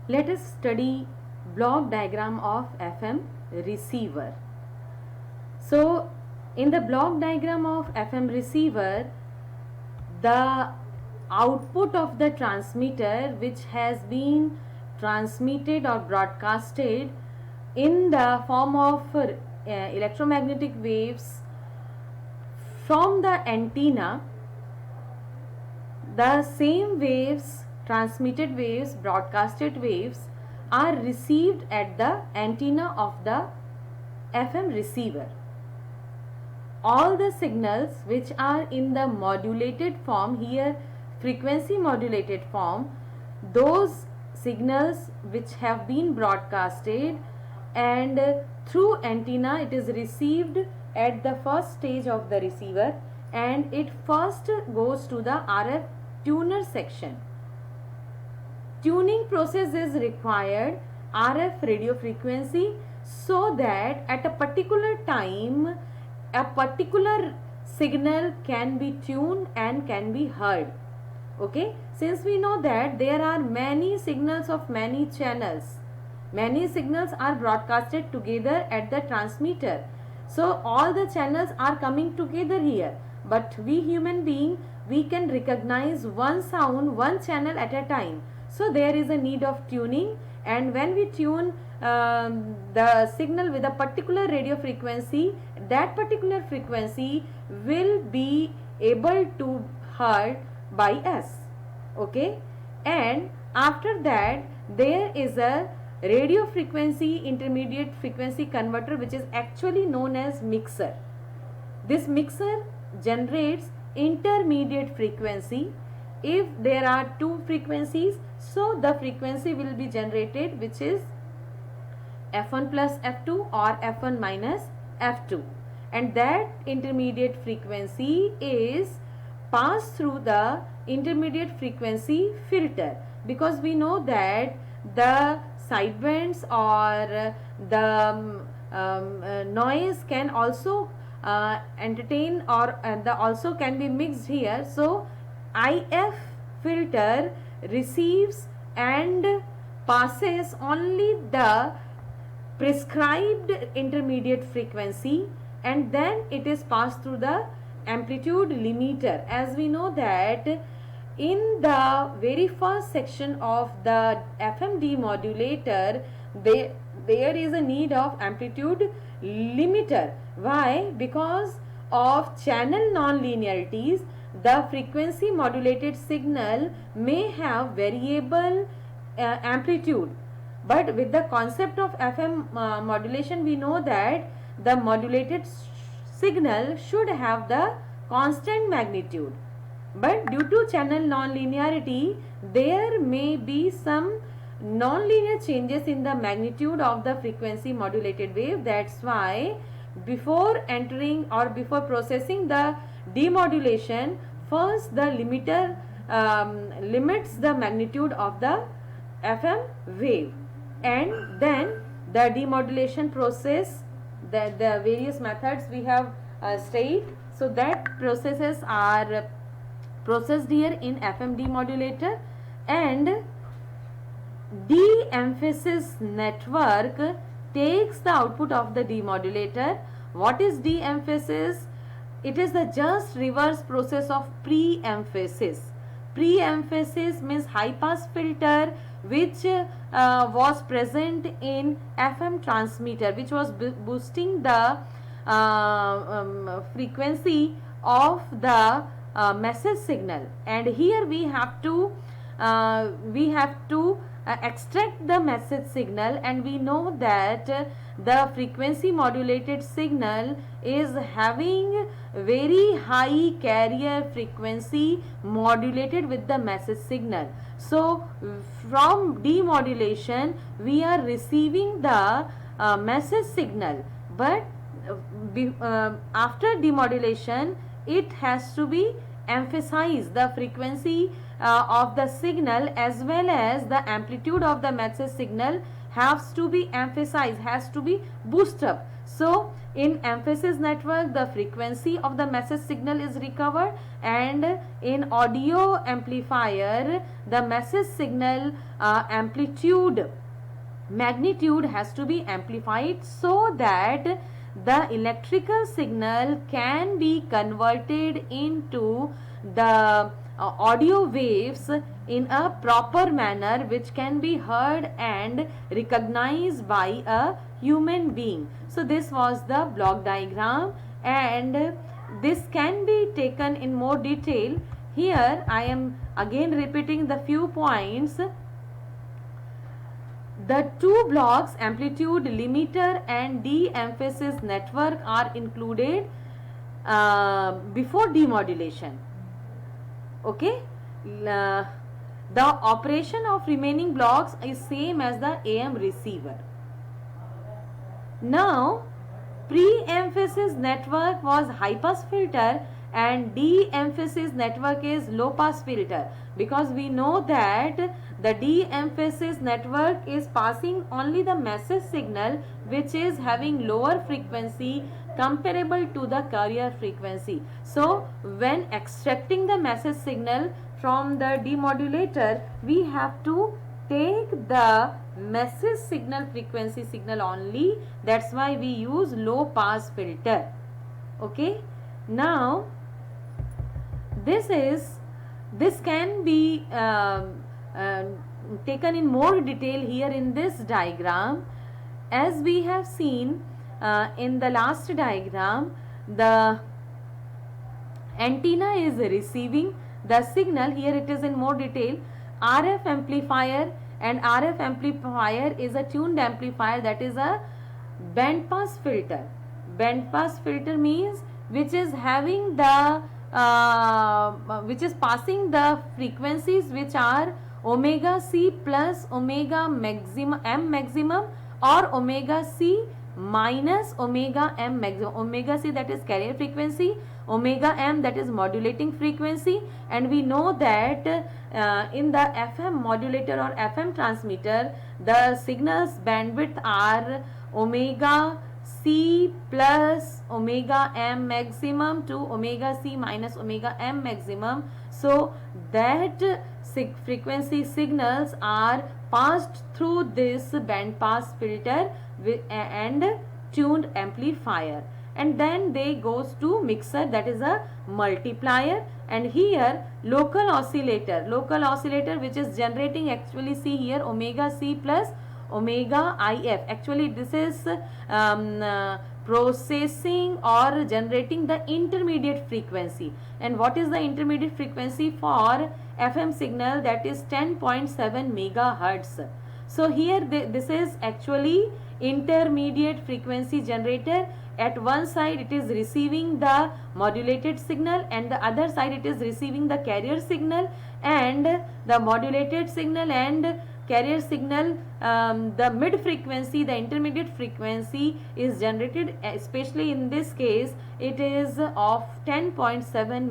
Let us study block diagram of FM receiver. So in the block diagram of FM receiver, the output of the transmitter which has been transmitted or broadcasted in the form of electromagnetic waves from the antenna, the same waves, transmitted waves, broadcasted waves, are received at the antenna of the FM receiver. All the signals which are in the modulated form, here frequency modulated form, those signals which have been broadcasted and through antenna, it is received at the first stage of the receiver and it first goes to the RF tuner section. Tuning process is required RF radio frequency so that at a particular time a particular signal can be tuned and can be heard. Okay, since we know that there are many signals of many channels, many signals are broadcasted together at the transmitter, so all the channels are coming together here, but we human being, we can recognize one sound, one channel at a time. So there is a need of tuning, and when we tune the signal with a particular radio frequency, that particular frequency will be able to heard by us. Okay, and after that there is a radio frequency intermediate frequency converter which is actually known as mixer. This mixer generates intermediate frequency. If there are two frequencies, so the frequency will be generated which is F1 plus F2 or F1 minus F2, and that intermediate frequency is passed through the intermediate frequency filter, because we know that the sidebands or the noise can also entertain or also can be mixed here. So IF filter receives and passes only the prescribed intermediate frequency, and then it is passed through the amplitude limiter. As we know that in the very first section of the FM demodulator, there is a need of amplitude limiter. Why? Because of channel non-linearities, the frequency modulated signal may have variable amplitude, but with the concept of FM modulation, we know that the modulated signal should have the constant magnitude, but due to channel non-linearity, there may be some non-linear changes in the magnitude of the frequency modulated wave. That's why before entering or before processing the demodulation, first the limiter limits the magnitude of the FM wave, and then the demodulation process, the various methods we have studied. So that processes are processed here in FM demodulator, and de-emphasis network takes the output of the demodulator. What is de-emphasis? It is the just reverse process of pre-emphasis. Pre-emphasis means high pass filter which was present in FM transmitter, which was boosting the frequency of the message signal, and here we have to extract the message signal, and we know that the frequency modulated signal is having very high carrier frequency modulated with the message signal. So from demodulation we are receiving the message signal, but after demodulation it has to be emphasized, the frequency of the signal as well as the amplitude of the message signal has to be emphasized, has to be boosted up. So in emphasis network, the frequency of the message signal is recovered, and in audio amplifier, the message signal magnitude has to be amplified, so that the electrical signal can be converted into the audio waves in a proper manner, which can be heard and recognized by a human being. So this was the block diagram, and this can be taken in more detail. Here I am again repeating the few points. The two blocks, amplitude limiter and de-emphasis network, are included before demodulation. Okay, the operation of remaining blocks is same as the AM receiver. Now, pre-emphasis network was high pass filter and de-emphasis network is low pass filter, because we know that the de-emphasis network is passing only the message signal which is having lower frequency comparable to the carrier frequency. So when extracting the message signal from the demodulator, we have to take the message signal frequency signal only. That's why we use low pass filter. Okay, now this can be taken in more detail here in this diagram. As we have seen in the last diagram, the antenna is receiving the signal. Here it is in more detail. RF amplifier, and RF amplifier is a tuned amplifier, that is a band pass filter. Band pass filter means which is having the which is passing the frequencies which are omega c plus omega m maximum, or omega c minus omega m maximum. Omega c, that is carrier frequency, omega m, that is modulating frequency. And we know that in the FM modulator or FM transmitter, the signals bandwidth are omega c plus omega m maximum to omega c minus omega m maximum. So that frequency signals are passed through this band pass filter and tuned amplifier, and then they goes to mixer, that is a multiplier. And here local oscillator which is generating, actually see here, omega c plus omega if. Actually this is processing or generating the intermediate frequency. And what is the intermediate frequency for FM signal? That is 10.7 megahertz. So here this is actually intermediate frequency generator. At one side it is receiving the modulated signal, and the other side it is receiving the carrier signal, and the modulated signal and carrier signal, the mid frequency, the intermediate frequency is generated, especially in this case it is of 10.7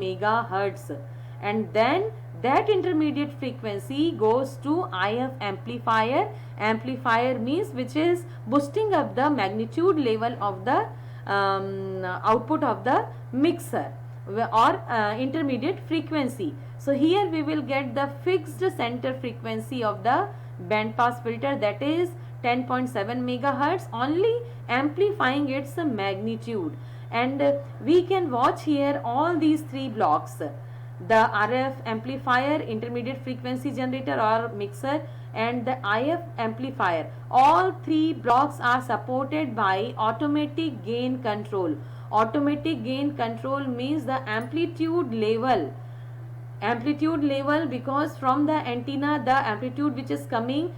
megahertz, and then that intermediate frequency goes to IF amplifier. Amplifier means which is boosting up the magnitude level of the output of the mixer or intermediate frequency. So here we will get the fixed center frequency of the band pass filter, that is 10.7 megahertz, only amplifying its magnitude. And we can watch here all these three blocks: the RF amplifier, intermediate frequency generator or mixer, and the IF amplifier. All three blocks are supported by automatic gain control. Automatic gain control means the amplitude level, because from the antenna the amplitude which is coming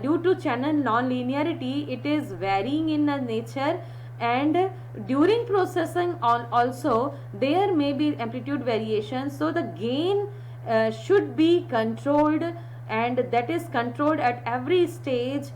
due to channel non-linearity, it is varying in nature, and during processing also there may be amplitude variation. So the gain should be controlled, and that is controlled at every stage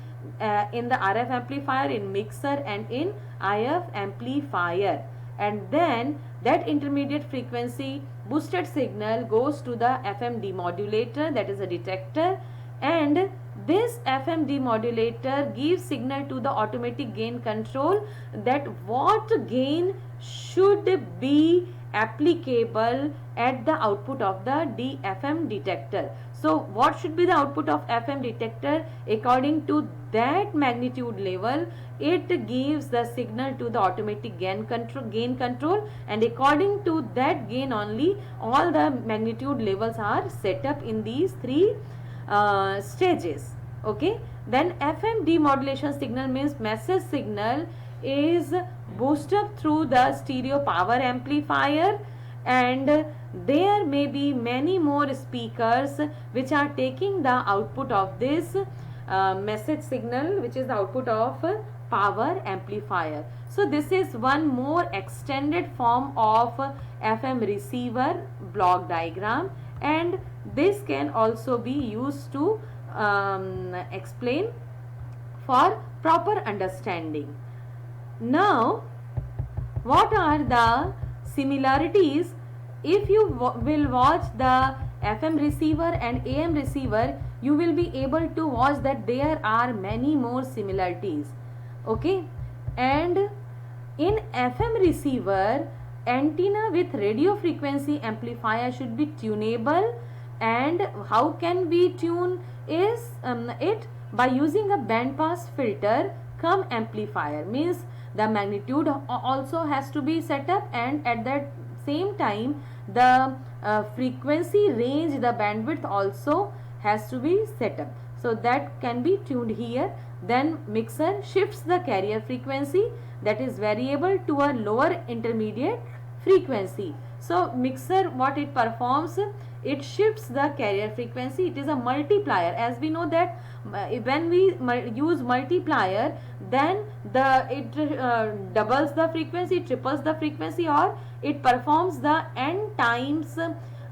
in the RF amplifier, in mixer and in IF amplifier. And then that intermediate frequency boosted signal goes to the FM demodulator, that is a detector, and This FM demodulator gives signal to the automatic gain control that what gain should be applicable at the output of the DFM detector. So what should be the output of FM detector? According to that magnitude level, it gives the signal to the automatic gain control, and according to that gain only all the magnitude levels are set up in these three stages. Okay, then FM demodulation signal means message signal is boosted up through the stereo power amplifier, and there may be many more speakers which are taking the output of this message signal, which is the output of power amplifier. So this is one more extended form of FM receiver block diagram, and this can also be used to explain for proper understanding. Now, what are the similarities? If you will watch the FM receiver and AM receiver, you will be able to watch that there are many more similarities. Okay, and in FM receiver, antenna with radio frequency amplifier should be tunable, and how can we tune is it by using a band pass filter cum amplifier, means the magnitude also has to be set up, and at that same time the frequency range, the bandwidth also has to be set up, so that can be tuned here. Then mixer shifts the carrier frequency, that is variable, to a lower intermediate frequency. So mixer, what it performs, it shifts the carrier frequency. It is a multiplier. As we know that when we use multiplier, then it doubles the frequency, triples the frequency, or it performs the n times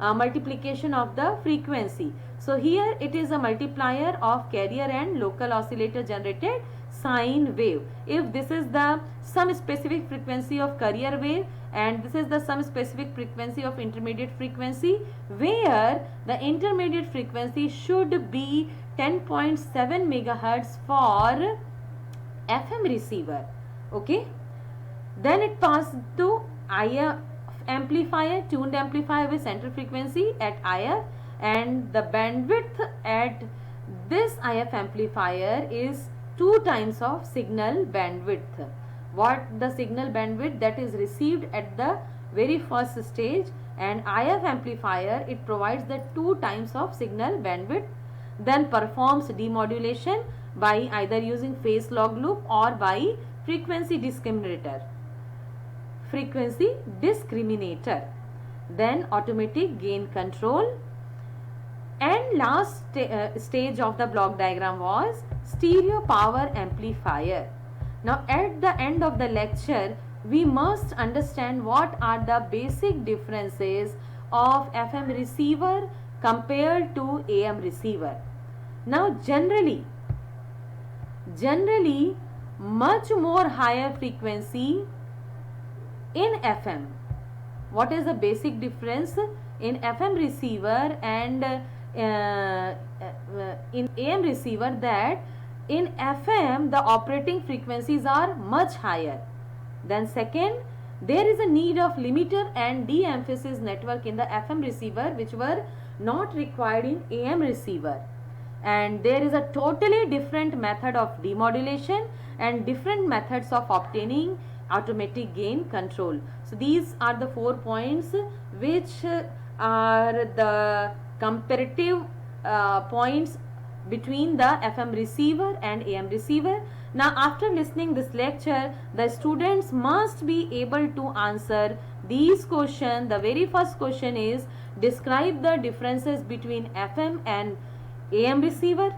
multiplication of the frequency. So here it is a multiplier of carrier and local oscillator generated sine wave. If this is the some specific frequency of carrier wave, and this is the some specific frequency of intermediate frequency, where the intermediate frequency should be 10.7 megahertz for FM receiver. Okay, then it passes to IF amplifier, tuned amplifier with central frequency at IF, and the bandwidth at this IF amplifier is 2 times of signal bandwidth. What the signal bandwidth that is received at the very first stage, and IF amplifier, it provides the 2 times of signal bandwidth, then performs demodulation by either using phase log loop or by frequency discriminator. Then automatic gain control, and last stage of the block diagram was stereo power amplifier. Now at the end of the lecture, we must understand what are the basic differences of FM receiver compared to AM receiver. Now generally much more higher frequency in FM. What is the basic difference in FM receiver and in AM receiver? That in FM the operating frequencies are much higher. Then second, there is a need of limiter and de-emphasis network in the FM receiver which were not required in AM receiver. And there is a totally different method of demodulation and different methods of obtaining automatic gain control. So these are the 4 points which are the comparative points between the FM receiver and AM receiver. Now after listening this lecture, the students must be able to answer these questions. The very first question is, describe the differences between FM and AM receiver.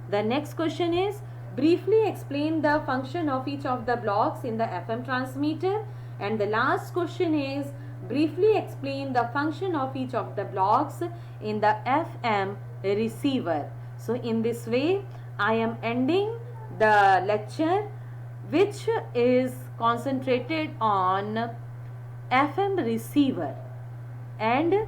The next question is, briefly explain the function of each of the blocks in the FM transmitter. And the last question is, briefly explain the function of each of the blocks in the FM receiver. So in this way, I am ending the lecture which is concentrated on FM receiver. And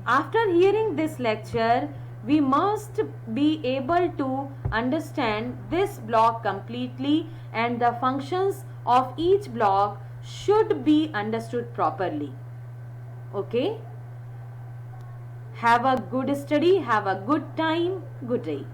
after hearing this lecture, we must be able to understand this block completely, and the functions of each block should be understood properly. Okay? Have a good study, have a good time, good day.